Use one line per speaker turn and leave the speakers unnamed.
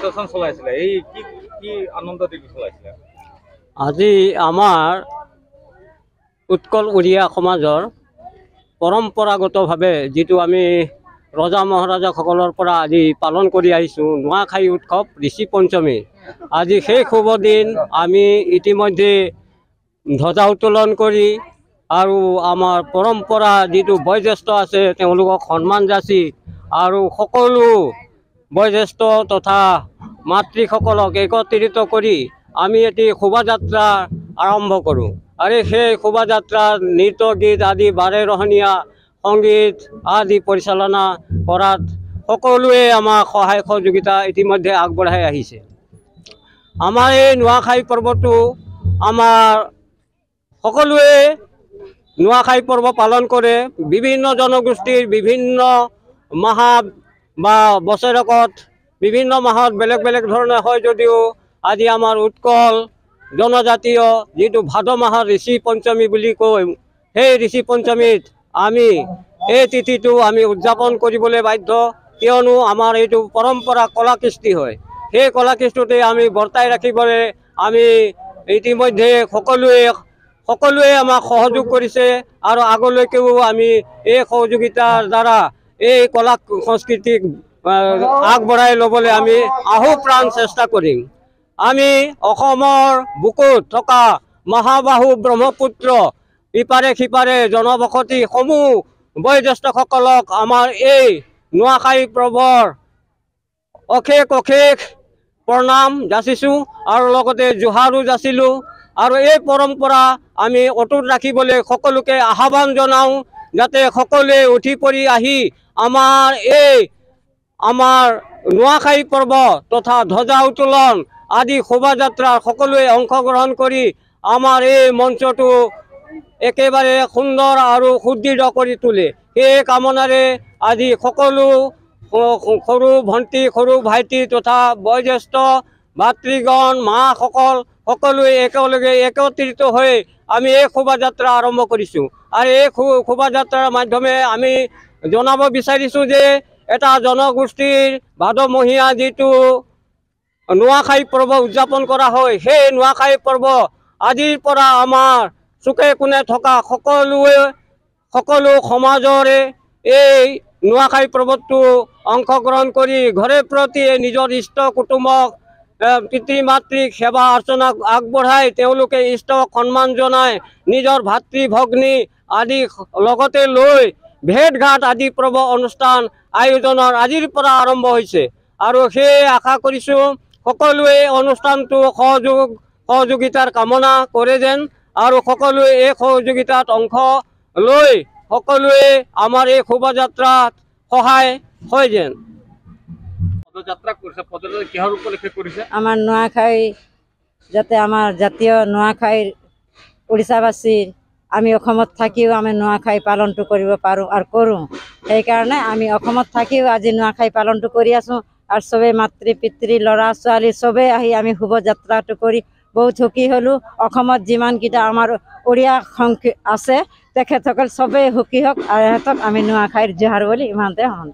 প্ৰচেছন চলাইছিলে, এই কি কি আনন্দ দিৱস চলাইছিলে?
আজি আমাৰ উৎকল উড়িয়া সমাজৰ পৰম্পৰাগতভাৱে যিটো আমি ৰজা মহাৰাজাসকলৰ পৰা আজি পালন কৰি আহিছোঁ নুৱাখাই উৎসৱ ঋষি পঞ্চমী, আজি সেই শুভ দিন আমি ইতিমধ্যে ধ্বজা উত্তোলন কৰি আৰু আমাৰ পৰম্পৰা যিটো বয়োজ্যেষ্ঠ আছে তেওঁলোকক সন্মান যাচি আৰু সকলো বয়োজ্যেষ্ঠ তথা মাতৃসকলক একত্ৰিত কৰি আমি এটি শোভাযাত্ৰা আৰম্ভ কৰোঁ। আৰু সেই শোভাযাত্ৰাৰ নৃত্য গীত আদি বাৰেৰহণীয়া সংগীত আদি পৰিচালনা কৰাত সকলোৱে আমাক সহায় সহযোগিতা ইতিমধ্যে আগবঢ়াই আহিছে। আমাৰ এই নুৱাখাই পৰ্বটো আমাৰ সকলোৱে নুৱাখাই পৰ্ব পালন কৰে। বিভিন্ন জনগোষ্ঠীৰ বিভিন্ন মাহত বা বছৰেকত বিভিন্ন মাহত বেলেগ বেলেগ ধৰণে হয় যদিও আজি আমাৰ উৎকল জনজাতীয় যিটো ভাদ মাহৰ ঋষি পঞ্চমী বুলি কয়, সেই ঋষি পঞ্চমীত আমি এই তিথিটো আমি উদযাপন কৰিবলৈ বাধ্য, কিয়নো আমাৰ এইটো পৰম্পৰা কলা কৃষ্টি হয়। সেই কলা কৃষ্টিতে আমি বৰ্তাই ৰাখিবলৈ আমি ইতিমধ্যে সকলোৱে আমাক সহযোগ কৰিছে আৰু আগলৈকেও আমি এই সহযোগিতাৰ দ্বাৰা এই কলা সংস্কৃতিক আগবঢ়াই ল'বলৈ আমি আহুপ্ৰাণ চেষ্টা কৰিম। আমি অসমৰ বুকুত থকা মহাবাহু ব্ৰহ্মপুত্ৰ ইপাৰে সিপাৰে জনবসতি সমূহ বয়োজ্যেষ্ঠসকলক আমাৰ এই নুৱাখাই পৰ্বৰ অশেষ প্ৰণাম যাচিছোঁ আৰু লগতে জোহাৰো যাচিলোঁ। আৰু এই পৰম্পৰা আমি অটুট ৰাখিবলৈ সকলোকে আহ্বান জনাওঁ যাতে সকলোৱে উঠি পৰি আহি আমাৰ নুৱাখাই পৰ্ব তথা ধ্বজা উত্তোলন আদি শোভাযাত্ৰাৰ সকলোৱে অংশগ্ৰহণ কৰি আমাৰ এই মঞ্চটো একেবাৰে সুন্দৰ আৰু সুদৃঢ় কৰি তোলে। সেই কামনাৰে আজি সকলো সৰু ভণ্টি সৰু ভাইটি তথা বয়োজ্যেষ্ঠ ভাতৃগণ মাসকল সকলোৱে একেলগে একত্ৰিত হৈ আমি এই শোভাযাত্ৰা আৰম্ভ কৰিছোঁ। আৰু এই শোভাযাত্ৰাৰ মাধ্যমে আমি জনাব বিচাৰিছোঁ যে এটা জনগোষ্ঠীৰ ভাদমহীয়া যিটো নুৱাখাই পৰ্ব উদযাপন কৰা হয়, সেই নুৱাখাই পৰ্ব আজিৰ পৰা আমাৰ চুকে কোণে থকা সকলো সমাজৰে এই নুৱাখাই পৰ্বটো অংশগ্ৰহণ কৰি ঘৰে প্ৰতি নিজৰ ইষ্ট কুটুম্বক পিতৃ মাতৃক সেৱা অৰ্চনা আগবঢ়াই তেওঁলোকে ইষ্টক সন্মান জনাই নিজৰ ভাতৃ ভগ্নী আদি লগতে লৈ ভেট ঘাট আদি পৰ্ব অনুষ্ঠান আয়োজনৰ আজিৰ পৰা আৰম্ভ হৈছে। আৰু সেয়ে আশা কৰিছোঁ সকলোৱে অনুষ্ঠানটো সহযোগিতাৰ কামনা কৰে যেন আৰু সকলোৱে এই সহযোগিতাত অংশ লৈ সকলোৱে আমাৰ এই শোভাযাত্ৰাত সহায় হয় যেন।
পদযাত্ৰা কৰিছে, পদযাত্ৰা কিহৰ উপলক্ষে কৰিছে?
আমাৰ নুৱাখাই যাতে আমাৰ জাতীয় নুৱাখাইৰ উড়িষ্যাবাসীৰ আমি অসমত থাকিও আমি নুৱাখাই পালনটো কৰিব পাৰোঁ আৰু কৰোঁ। সেইকাৰণে আমি অসমত থাকিও আজি নুৱাখাই পালনটো কৰি আছোঁ। আৰু চবেই মাতৃ পিতৃ ল'ৰা ছোৱালী চবেই আহি আমি শোভাযাত্ৰাটো কৰি বহুত সুখী হ'লোঁ। অসমত যিমানকেইটা আমাৰ উড়িয়া আছে তেখেতসকল চবেই সুখী হওক আৰু সিহঁতক আমি নুৱাখাইৰ জোহাৰ বুলি ইমানতে